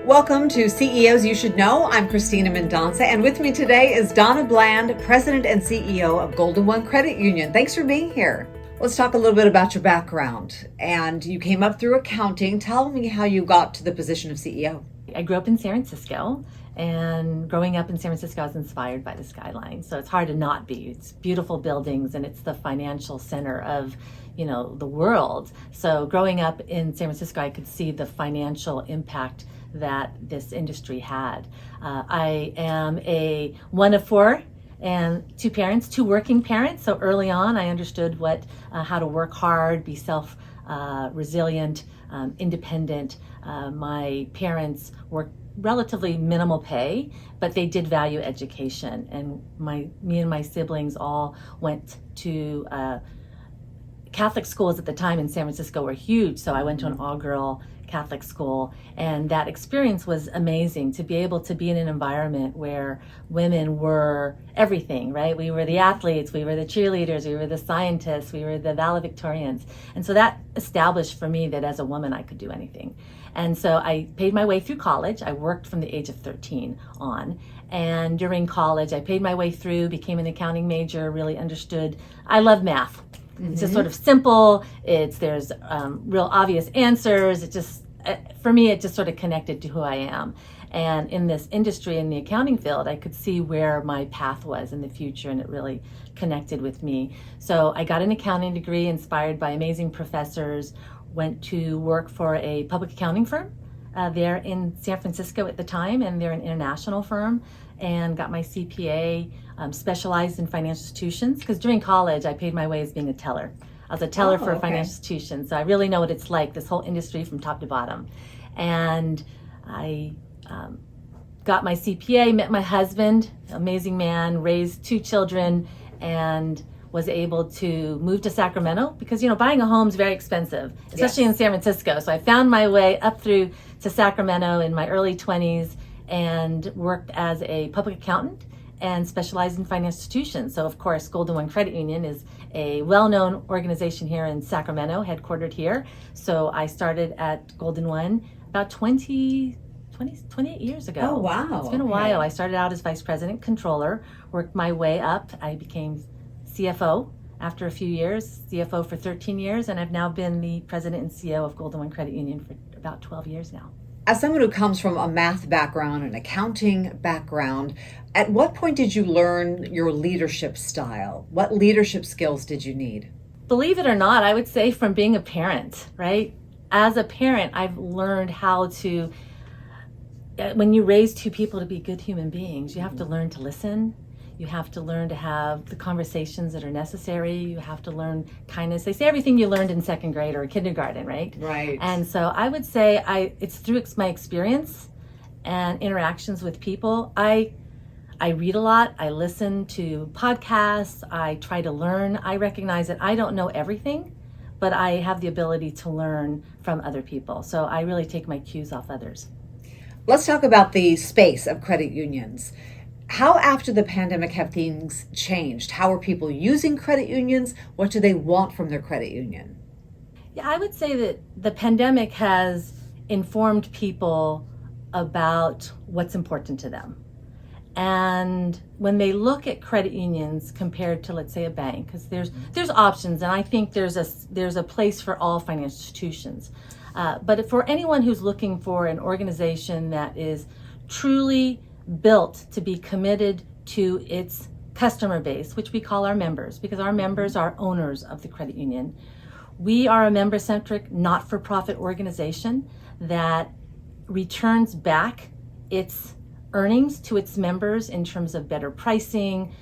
Welcome to CEOs You Should Know. I'm Cristina Mendonsa, and with me today is Donna Bland, President and CEO of Golden One Credit Union. Thanks for being here. Let's talk a little bit about your background. And you came up through accounting. Tell me how you got to the position of CEO. I grew up in San Francisco, and growing up in San Francisco, I was inspired by the skyline. So it's hard to not be. It's beautiful buildings, and it's the financial center of, the world. So growing up in San Francisco, I could see the financial impact that this industry had. I am a one of four and two working parents. So early on, I understood how to work hard, be resilient, independent. My parents worked relatively minimal pay, but they did value education. And me and my siblings all went to Catholic schools at the time in San Francisco were huge. So I went to an all-girl Catholic school, and that experience was amazing to be able to be in an environment where women were everything, right? We were the athletes, we were the cheerleaders, we were the scientists, we were the valedictorians. And so that established for me that as a woman I could do anything. And so I paid my way through college. I worked from the age of 13 on. And during college, I paid my way through, became an accounting major, really understood. I love math. It's just sort of simple. There's real obvious answers. For me, it just sort of connected to who I am. And in this industry, in the accounting field, I could see where my path was in the future, and it really connected with me. So I got an accounting degree inspired by amazing professors, went to work for a public accounting firm there in San Francisco at the time, and they're an international firm, and got my CPA, specialized in financial institutions, because during college I paid my way as being a teller. I was a teller for a financial institution, so I really know what it's like, this whole industry from top to bottom. And I got my CPA, met my husband, amazing man, raised 2 children, and was able to move to Sacramento because, buying a home is very expensive, especially in San Francisco. So I found my way up through to Sacramento in my early 20s and worked as a public accountant and specialized in financial institutions. So of course, Golden One Credit Union is a well-known organization here in Sacramento, headquartered here. So I started at Golden One about 28 years ago. Oh, wow. It's been a while. I started out as vice president controller, worked my way up. I became CFO after a few years, CFO for 13 years, and I've now been the president and CEO of Golden One Credit Union for about 12 years now. As someone who comes from a math background, an accounting background, at what point did you learn your leadership style? What leadership skills did you need? Believe it or not, I would say from being a parent, right? As a parent, I've learned how to, when you raise 2 people to be good human beings, you have to learn to listen. You have to learn to have the conversations that are necessary. You have to learn kindness. They say everything you learned in second grade or kindergarten, right? Right. And so I would say it's through my experience and interactions with people. I read a lot. I listen to podcasts. I try to learn. I recognize that I don't know everything, but I have the ability to learn from other people. So I really take my cues off others. Let's talk about the space of credit unions. How, after the pandemic, have things changed? How are people using credit unions? What do they want from their credit union? Yeah, I would say that the pandemic has informed people about what's important to them. And when they look at credit unions compared to, let's say, a bank, because there's options, and I think there's a place for all financial institutions. But for anyone who's looking for an organization that is truly built to be committed to its customer base, which we call our members, because our members are owners of the credit union. We are a member-centric, not-for-profit organization that returns back its earnings to its members in terms of better pricing,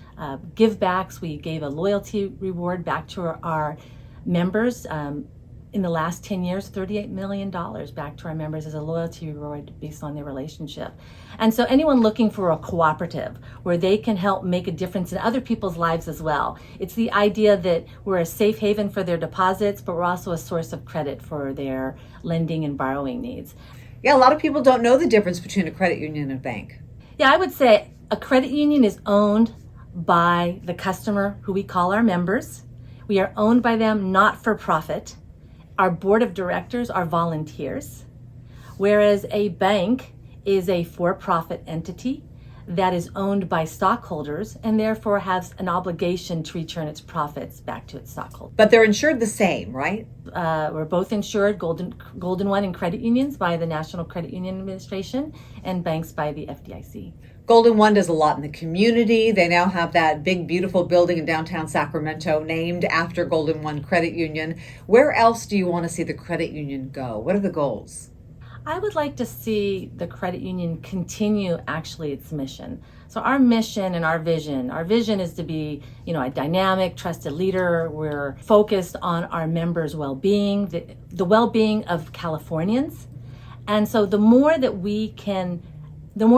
give-backs. We gave a loyalty reward back to our members. In the last 10 years, $38 million back to our members as a loyalty reward based on their relationship. And so anyone looking for a cooperative where they can help make a difference in other people's lives as well. It's the idea that we're a safe haven for their deposits, but we're also a source of credit for their lending and borrowing needs. Yeah, a lot of people don't know the difference between a credit union and a bank. Yeah, I would say a credit union is owned by the customer, who we call our members. We are owned by them, not for profit. Our board of directors are volunteers, whereas a bank is a for-profit entity that is owned by stockholders and therefore has an obligation to return its profits back to its stockholders. But they're insured the same, right? We're both insured, Golden One and credit unions by the National Credit Union Administration and banks by the FDIC. Golden One does a lot in the community. They now have that big, beautiful building in downtown Sacramento named after Golden One Credit Union. Where else do you want to see the credit union go? What are the goals? I would like to see the credit union continue actually its mission. So our mission and our vision is to be, a dynamic, trusted leader. We're focused on our members' well-being, the well-being of Californians. And so the more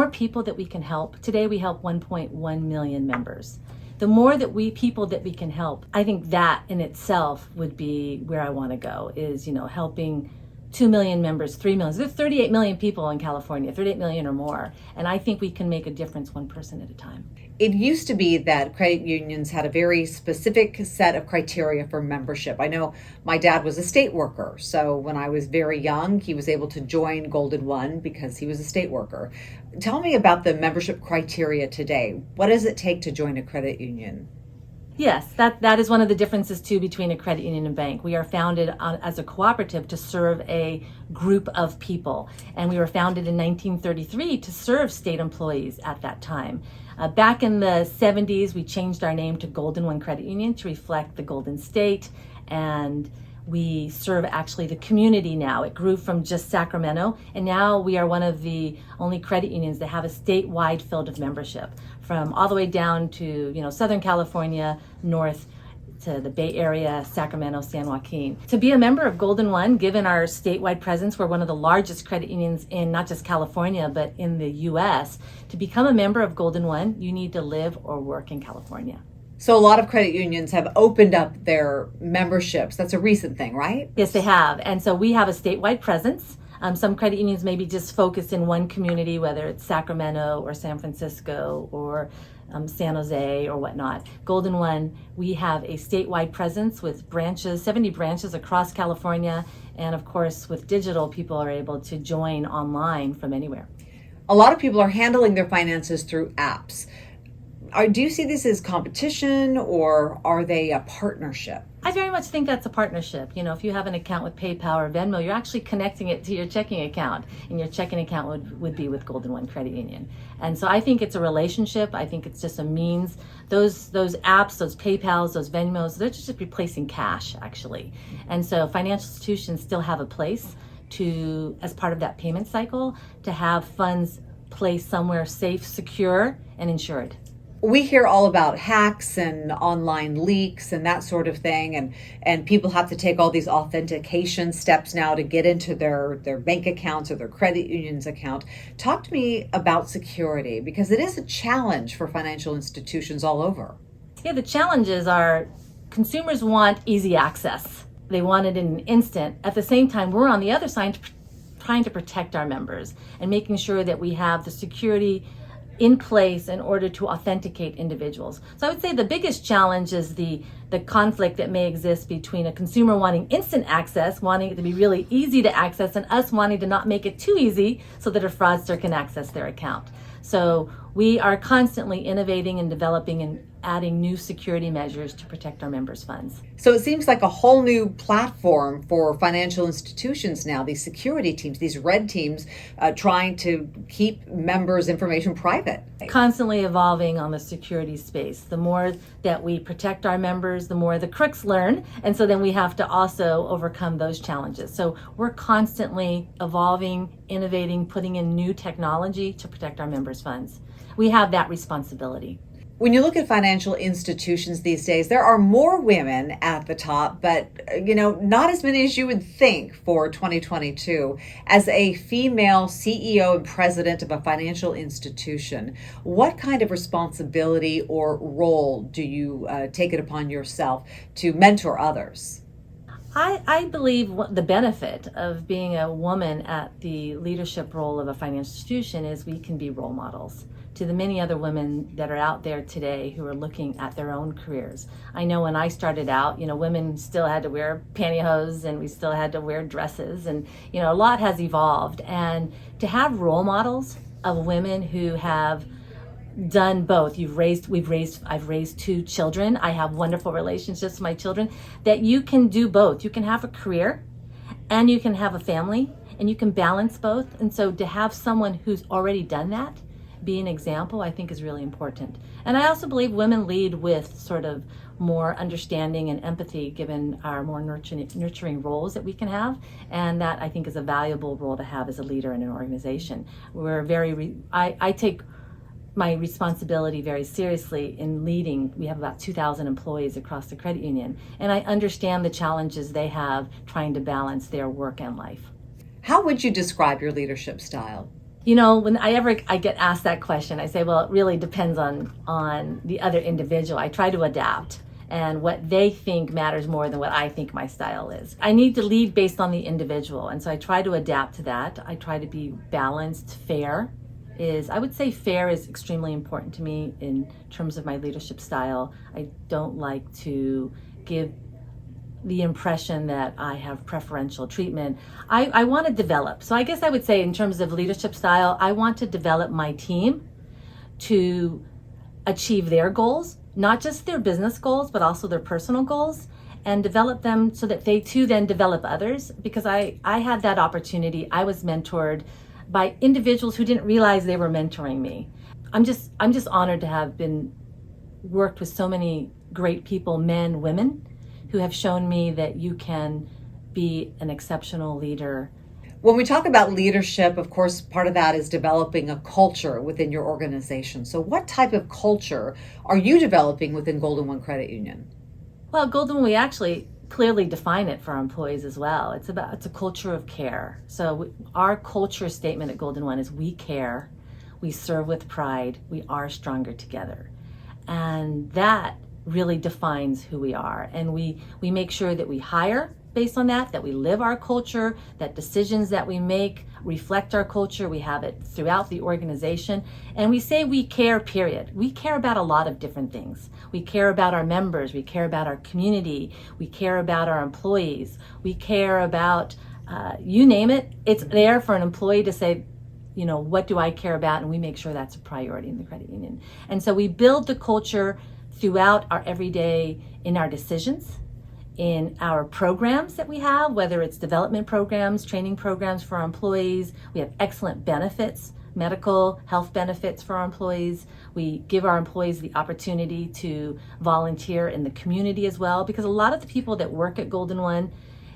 people that we can help, today we help 1.1 million members. The more people that we can help, I think that in itself would be where I want to go, is, helping 2 million members, 3 million. There's 38 million people in California, 38 million or more. And I think we can make a difference one person at a time. It used to be that credit unions had a very specific set of criteria for membership. I know my dad was a state worker. So when I was very young, he was able to join Golden One because he was a state worker. Tell me about the membership criteria today. What does it take to join a credit union? Yes, that is one of the differences too between a credit union and bank. We are founded as a cooperative to serve a group of people, and we were founded in 1933 to serve state employees at that time. Back in the 70s, we changed our name to Golden One Credit Union to reflect the Golden State, and we serve actually the community now. It grew from just Sacramento, and now we are one of the only credit unions that have a statewide field of membership, from all the way down to Southern California, north to the Bay Area, Sacramento, San Joaquin. To be a member of Golden One, given our statewide presence, we're one of the largest credit unions in not just California, but in the U.S. To become a member of Golden One, you need to live or work in California. So a lot of credit unions have opened up their memberships. That's a recent thing, right? Yes, they have. And so we have a statewide presence. Some credit unions maybe just focus in one community, whether it's Sacramento or San Francisco or San Jose or whatnot. Golden One, we have a statewide presence with branches, 70 branches across California. And of course, with digital, people are able to join online from anywhere. A lot of people are handling their finances through apps. Do you see this as competition, or are they a partnership? I very much think that's a partnership. If you have an account with PayPal or Venmo, you're actually connecting it to your checking account, and your checking account would be with Golden One Credit Union. And so I think it's a relationship. I think it's just a means. Those apps, those PayPals, those Venmos, they're just replacing cash, actually. And so financial institutions still have a place to, as part of that payment cycle, to have funds placed somewhere safe, secure, and insured. We hear all about hacks and online leaks and that sort of thing, and people have to take all these authentication steps now to get into their bank accounts or their credit union's account. Talk to me about security, because it is a challenge for financial institutions all over. Yeah, the challenges are consumers want easy access. They want it in an instant. At the same time, we're on the other side trying to protect our members and making sure that we have the security in place in order to authenticate individuals. So I would say the biggest challenge is the conflict that may exist between a consumer wanting instant access, wanting it to be really easy to access, and us wanting to not make it too easy so that a fraudster can access their account. So we are constantly innovating and developing and adding new security measures to protect our members' funds. So it seems like a whole new platform for financial institutions now, these security teams, these red teams, trying to keep members' information private. Constantly evolving on the security space. The more that we protect our members, the more the crooks learn. And so then we have to also overcome those challenges. So we're constantly evolving, innovating, putting in new technology to protect our members' funds. We have that responsibility. When you look at financial institutions these days, there are more women at the top, but not as many as you would think for 2022. As a female CEO and president of a financial institution, what kind of responsibility or role do you take it upon yourself to mentor others? I believe the benefit of being a woman at the leadership role of a financial institution is we can be role models to the many other women that are out there today who are looking at their own careers. I know when I started out, women still had to wear pantyhose and we still had to wear dresses, and a lot has evolved. And to have role models of women who have done both. I've raised 2 children. I have wonderful relationships with my children, that you can do both. You can have a career and you can have a family and you can balance both. And so to have someone who's already done that be an example, I think is really important. And I also believe women lead with sort of more understanding and empathy, given our more nurturing roles that we can have. And that, I think, is a valuable role to have as a leader in an organization. I take my responsibility very seriously in leading. We have about 2,000 employees across the credit union, and I understand the challenges they have trying to balance their work and life. How would you describe your leadership style? When I get asked that question, I say, well, it really depends on the other individual. I try to adapt, and what they think matters more than what I think my style is. I need to lead based on the individual, and so I try to adapt to that. I try to be balanced, fair. I would say fair is extremely important to me in terms of my leadership style. I don't like to give the impression that I have preferential treatment. I want to develop. So I guess I would say, in terms of leadership style, I want to develop my team to achieve their goals, not just their business goals, but also their personal goals, and develop them so that they too then develop others. Because I had that opportunity. I was mentored by individuals who didn't realize they were mentoring me. I'm just honored to have worked with so many great people, men, women, who have shown me that you can be an exceptional leader. When we talk about leadership, of course, part of that is developing a culture within your organization. So what type of culture are you developing within Golden One Credit Union? Well, Golden One, we actually clearly define it for our employees as well. It's a culture of care. So our culture statement at Golden One is: we care, we serve with pride, we are stronger together. And that really defines who we are. And we make sure that we hire based on that we live our culture, that decisions that we make reflect our culture. We have it throughout the organization. And we say we care, period. We care about a lot of different things. We care about our members. We care about our community. We care about our employees. We care about, you name it. It's there for an employee to say, what do I care about? And we make sure that's a priority in the credit union. And so we build the culture throughout our everyday, in our decisions, in our programs that we have, whether it's development programs, training programs for our employees. We have excellent benefits, medical, health benefits for our employees. We give our employees the opportunity to volunteer in the community as well, because a lot of the people that work at Golden One,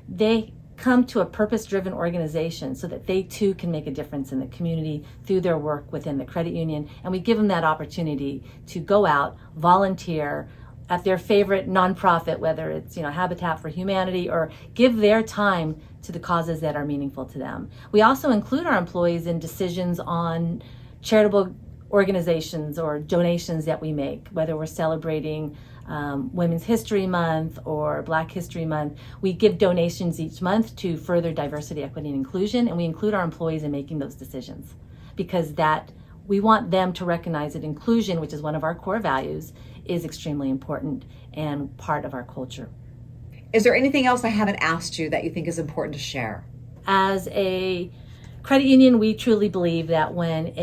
they come to a purpose-driven organization so that they too can make a difference in the community through their work within the credit union. And we give them that opportunity to go out, volunteer at their favorite nonprofit, whether it's Habitat for Humanity, or give their time to the causes that are meaningful to them. We also include our employees in decisions on charitable organizations or donations that we make, whether we're celebrating Women's History Month or Black History Month. We give donations each month to further diversity, equity, and inclusion, and we include our employees in making those decisions, because we want them to recognize that inclusion, which is one of our core values, is extremely important and part of our culture. Is there anything else I haven't asked you that you think is important to share? As a credit union, we truly believe that when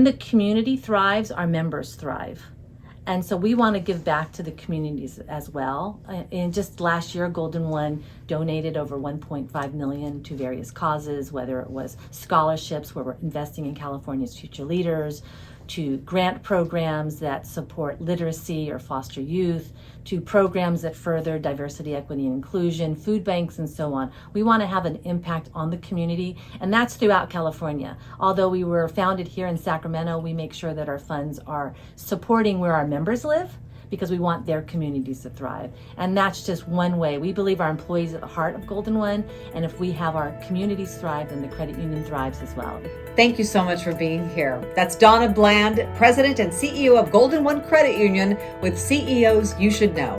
the community thrives, our members thrive. And so we want to give back to the communities as well. And just last year, Golden One donated over $1.5 million to various causes, whether it was scholarships where we're investing in California's future leaders, to grant programs that support literacy or foster youth, to programs that further diversity, equity, and inclusion, food banks, and so on. We want to have an impact on the community, and that's throughout California. Although we were founded here in Sacramento, we make sure that our funds are supporting where our members live, because we want their communities to thrive. And that's just one way. We believe our employees are at the heart of Golden One, and if we have our communities thrive, then the credit union thrives as well. Thank you so much for being here. That's Donna Bland, President and CEO of Golden One Credit Union, with CEOs You Should Know.